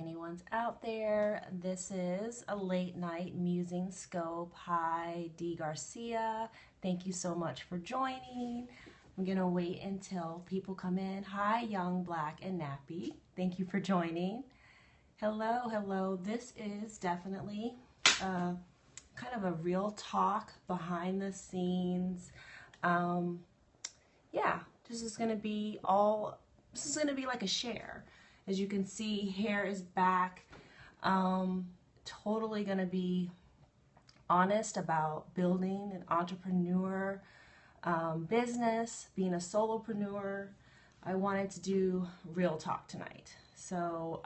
anyone's out there. This is a late night musing scope. Hi, D. Garcia. Thank you so much for joining. I'm going to wait until people come in. Hi, Young, Black, and Nappy. Thank you for joining. Hello, hello. This is definitely kind of a real talk behind the scenes. Yeah, this is going to be like a share. As you can see, hair is back. Totally going to be honest about building an entrepreneur business, being a solopreneur. I wanted to do real talk tonight. So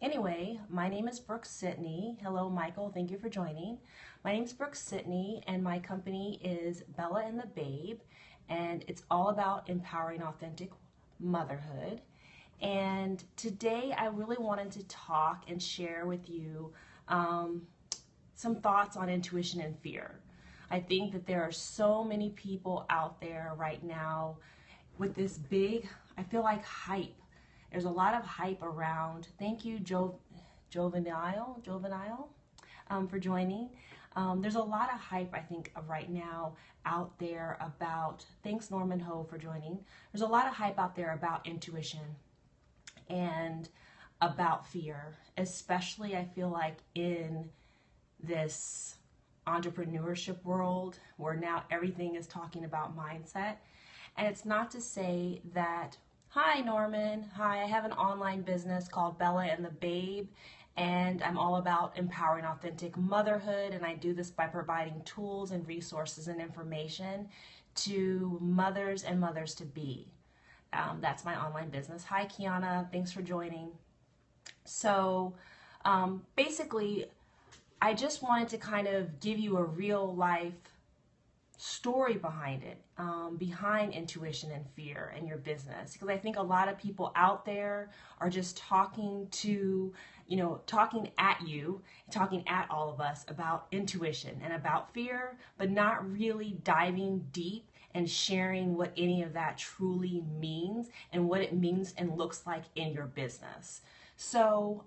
anyway, my name is Brooke-Sidney. Hello, Michael. Thank you for joining. My name is Brooke-Sidney, and my company is Bella and the Babe, and it's all about empowering authentic motherhood. And today I really wanted to talk and share with you some thoughts on intuition and fear. I think that there are so many people out there right now with this big, I feel like, hype. There's a lot of hype around. Thank you, Jovenile, for joining. There's a lot of hype, I think, right now out there about, thanks Norman Ho for joining. There's a lot of hype out there about intuition and about fear, especially I feel like in this entrepreneurship world where now everything is talking about mindset. And it's not to say that, hi Norman, hi, I have an online business called Bella and the Babe, and I'm all about empowering authentic motherhood, and I do this by providing tools and resources and information to mothers and mothers-to-be. That's my online business. Hi Kiana, thanks for joining. So basically, I just wanted to kind of give you a real life story behind it, behind intuition and fear in your business, because I think a lot of people out there are just talking at you, talking at all of us about intuition and about fear, but not really diving deep and sharing what any of that truly means and what it means and looks like in your business. So,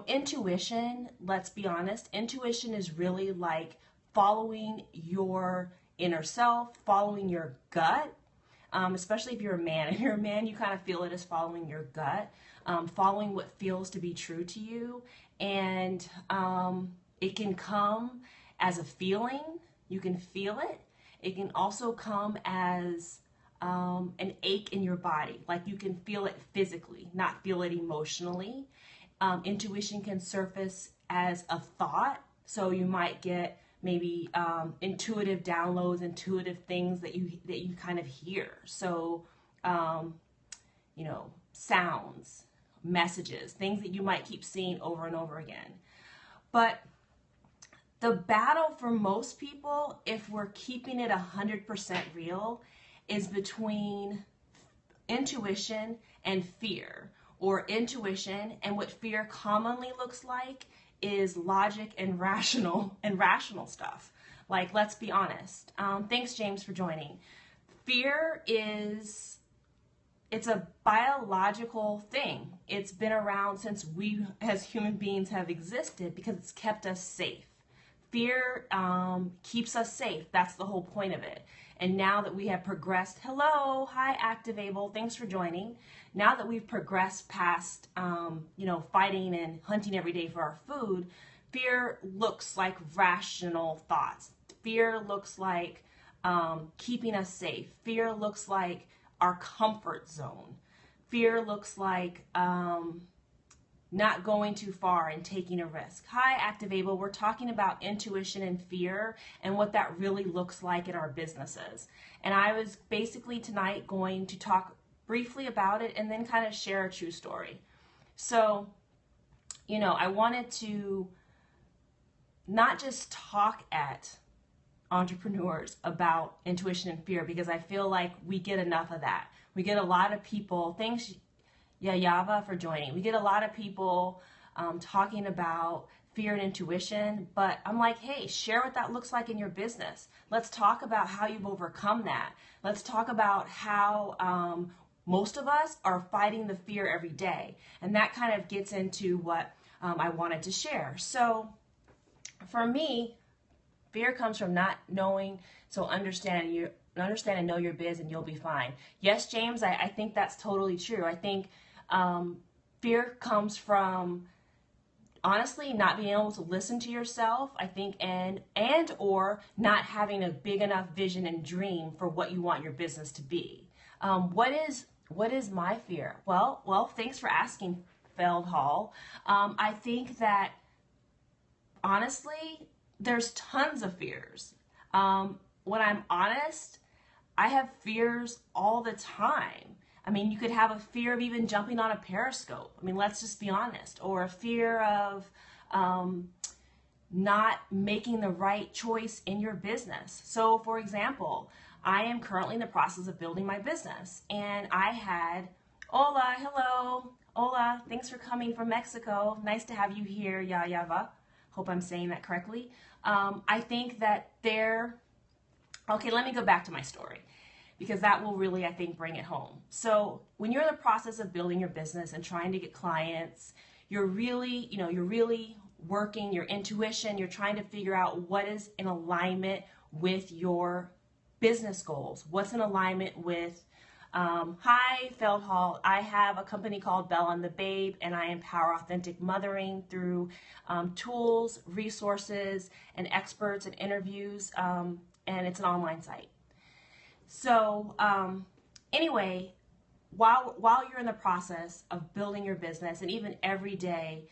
intuition, let's be honest, intuition is really like following your inner self, following your gut, especially if you're a man. If you're a man, you kind of feel it as following your gut, following what feels to be true to you. And it can come as a feeling. You can feel it. It can also come as an ache in your body, like you can feel it physically, not feel it emotionally. Intuition can surface as a thought, so you might get maybe intuitive downloads, intuitive things that you kind of hear. So, sounds, messages, things that you might keep seeing over and over again. But the battle for most people, if we're keeping it 100% real, is between intuition and fear, or intuition and what fear commonly looks like is logic and rational stuff. Like, let's be honest. Thanks, James, for joining. Fear it's a biological thing. It's been around since we as human beings have existed because it's kept us safe. Fear keeps us safe. That's the whole point of it. And now that we have progressed, hello, hi, Activable, thanks for joining. Now that we've progressed past, fighting and hunting every day for our food, fear looks like rational thoughts. Fear looks like keeping us safe. Fear looks like our comfort zone. Fear looks like not going too far and taking a risk. Hi, Activable. We're talking about intuition and fear and what that really looks like in our businesses. And I was basically tonight going to talk briefly about it and then kind of share a true story. So, I wanted to not just talk at entrepreneurs about intuition and fear, because I feel like we get enough of that. We get a lot of people, thanks Yava for joining. We get a lot of people talking about fear and intuition, but I'm like, hey, share what that looks like in your business. Let's talk about how you've overcome that. Let's talk about how most of us are fighting the fear every day. And that kind of gets into what I wanted to share. So for me, fear comes from not knowing, so understand and know your biz and you'll be fine. Yes, James, I think that's totally true. I think fear comes from honestly not being able to listen to yourself, I think, and or not having a big enough vision and dream for what you want your business to be. What is my fear? Well, thanks for asking, Feld Hall. I think that honestly, there's tons of fears. When I'm honest, I have fears all the time. I mean, you could have a fear of even jumping on a Periscope. I mean, let's just be honest. Or a fear of not making the right choice in your business. So, for example, I am currently in the process of building my business. And I had, hola, hello, hola, thanks for coming from Mexico. Nice to have you here, Yayava. Hope I'm saying that correctly. I think that okay, let me go back to my story, because that will really, I think, bring it home. So when you're in the process of building your business and trying to get clients, you're really working your intuition. You're trying to figure out what is in alignment with your business goals. What's in alignment with, hi, Feld Hall. I have a company called Belle and the Babe, and I empower authentic mothering through tools, resources, and experts and interviews, and it's an online site. So anyway, while you're in the process of building your business, and even every day,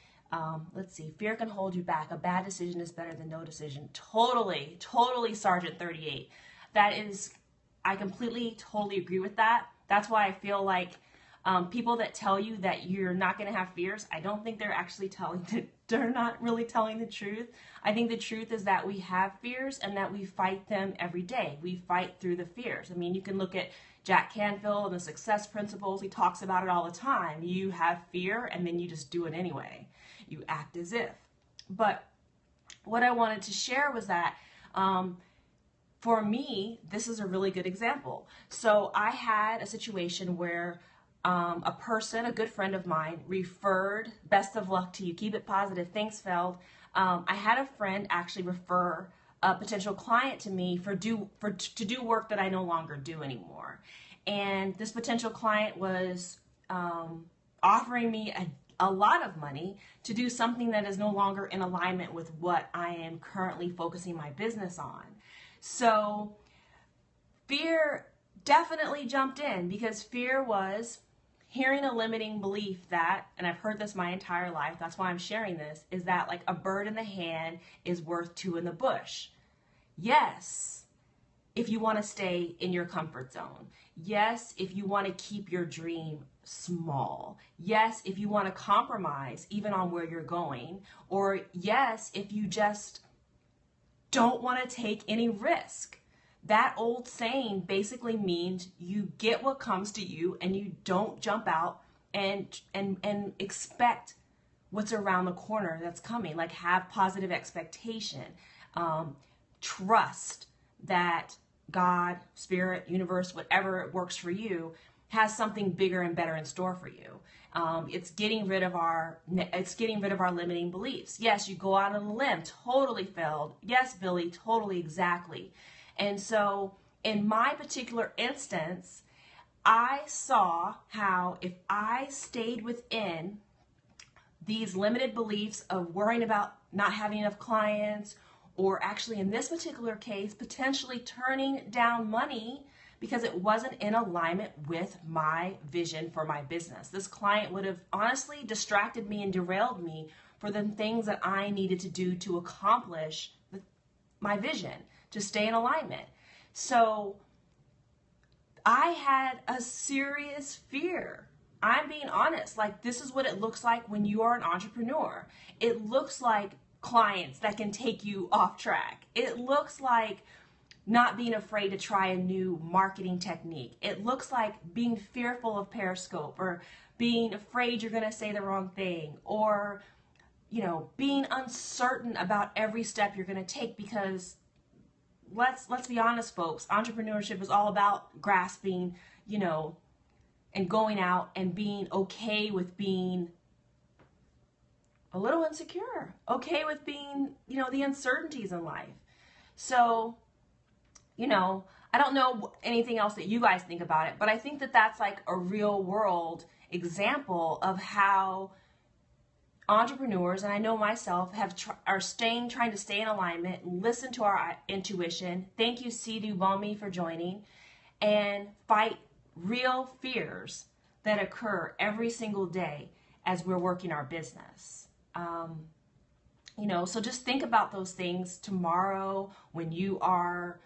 let's see, fear can hold you back. A bad decision is better than no decision. Totally Sergeant 38. That is, I completely, totally agree with that. That's why I feel like people that tell you that you're not going to have fears, I don't think they're actually they're not really telling the truth. I think the truth is that we have fears and that we fight them every day. We fight through the fears. I mean, you can look at Jack Canfield and the success principles. He talks about it all the time. You have fear and then you just do it anyway. You act as if. But what I wanted to share was that for me, this is a really good example. So I had a situation where a person, a good friend of mine, referred, best of luck to you, keep it positive, thanks Feld. I had a friend actually refer a potential client to me to do work that I no longer do anymore. And this potential client was offering me a lot of money to do something that is no longer in alignment with what I am currently focusing my business on. So fear definitely jumped in, because fear was hearing a limiting belief that, and I've heard this my entire life, that's why I'm sharing this, is that like a bird in the hand is worth two in the bush. Yes, if you want to stay in your comfort zone. Yes, if you want to keep your dream small. Yes, if you want to compromise even on where you're going. Or yes, if you just don't want to take any risk. That old saying basically means you get what comes to you and you don't jump out and expect what's around the corner that's coming. Like, have positive expectation. Trust that God, spirit, universe, whatever works for you, has something bigger and better in store for you. It's getting rid of our limiting beliefs. Yes, you go out on a limb, totally failed. Yes, Billy, totally, exactly. And so in my particular instance, I saw how if I stayed within these limited beliefs of worrying about not having enough clients, or actually in this particular case, potentially turning down money because it wasn't in alignment with my vision for my business. This client would have honestly distracted me and derailed me for the things that I needed to do to accomplish my vision, to stay in alignment. So I had a serious fear. I'm being honest. Like, this is what it looks like when you are an entrepreneur. It looks like clients that can take you off track. It looks like not being afraid to try a new marketing technique. It looks like being fearful of Periscope, or being afraid you're going to say the wrong thing, or, you know, being uncertain about every step you're going to take, because let's be honest, folks, entrepreneurship is all about grasping, you know, and going out and being okay with being a little insecure, okay with being, the uncertainties in life. So, I don't know anything else that you guys think about it, but I think that that's like a real world example of how entrepreneurs, and I know myself, are trying to stay in alignment, listen to our intuition. Thank you, Sidhu Bomi, for joining, and fight real fears that occur every single day as we're working our business. So just think about those things tomorrow when you are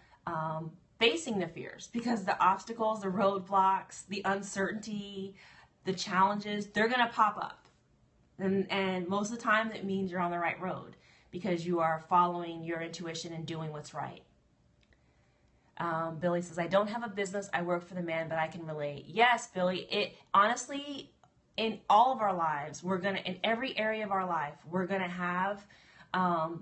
facing the fears, because the obstacles, the roadblocks, the uncertainty, the challenges, they're going to pop up. And most of the time that means you're on the right road because you are following your intuition and doing what's right. Billy says, I don't have a business. I work for the man, but I can relate. Yes, Billy, it honestly, in all of our lives, in every area of our life, we're going to have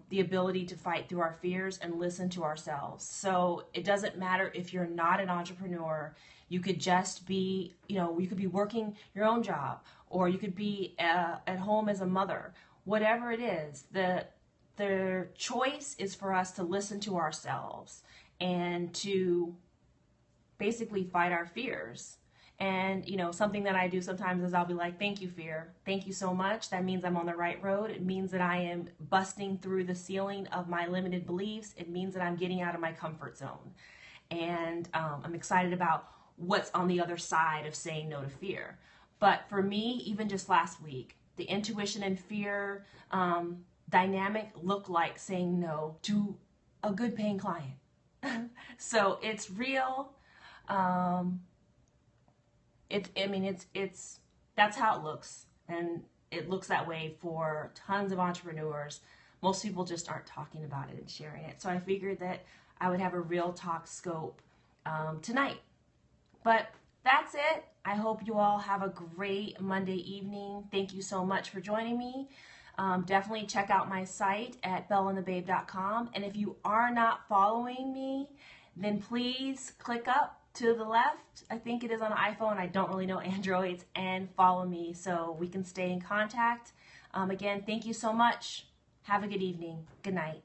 the ability to fight through our fears and listen to ourselves. So it doesn't matter if you're not an entrepreneur. You could just be, you could be working your own job, or you could be at home as a mother. Whatever it is, the choice is for us to listen to ourselves and to basically fight our fears. And, something that I do sometimes is I'll be like, thank you, fear. Thank you so much. That means I'm on the right road. It means that I am busting through the ceiling of my limited beliefs. It means that I'm getting out of my comfort zone. And I'm excited about what's on the other side of saying no to fear. But for me, even just last week, the intuition and fear dynamic looked like saying no to a good paying client. So it's real. That's how it looks, and it looks that way for tons of entrepreneurs. Most people just aren't talking about it and sharing it. So I figured that I would have a real talk scope tonight. But that's it. I hope you all have a great Monday evening. Thank you so much for joining me. Definitely check out my site at bellandthebabe.com. And if you are not following me, then please click up to the left. I think it is on iPhone. I don't really know Androids, and follow me so we can stay in contact. Again, thank you so much. Have a good evening. Good night.